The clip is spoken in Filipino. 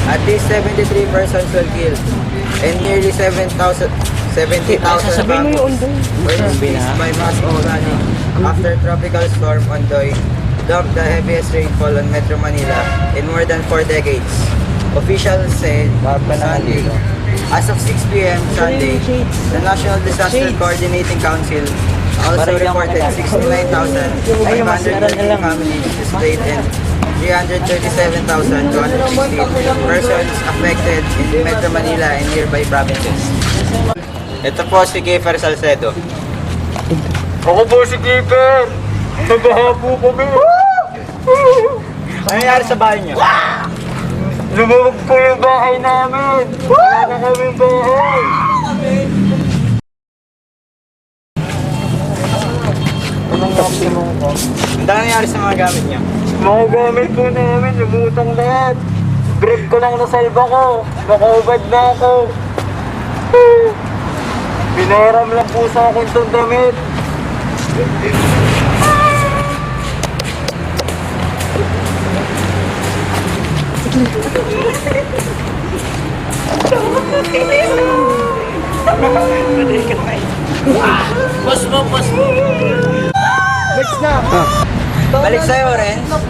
At least 73 persons were killed and nearly 70,000 Sasabihin mo yung families Ondoy. were displaced by mass flooding after tropical storm Ondoy dumped the heaviest rainfall on Metro Manila in more than 4 decades. Officials said Sunday, as of 6 p.m. Sunday, the National Disaster Coordinating Council also reported 69,513 families displaced and 337,216 persons affected in Metro Manila and nearby provinces. Ito po si Kiefer Salcedo. Ako po si Keeper! Nabaha po kami! Ano nangyari sa bahay niyo? Lumabog po yung bahay namin! Wala na kaming bahay! Ano nangyari sa mga gamit niyo? Mga gamit po namin, lumutang lahat! Grab ko lang nasalba ko! Nakaubad na ako! Pinahiram lang po sa akin itong damit! Balik sa'yo, Renz.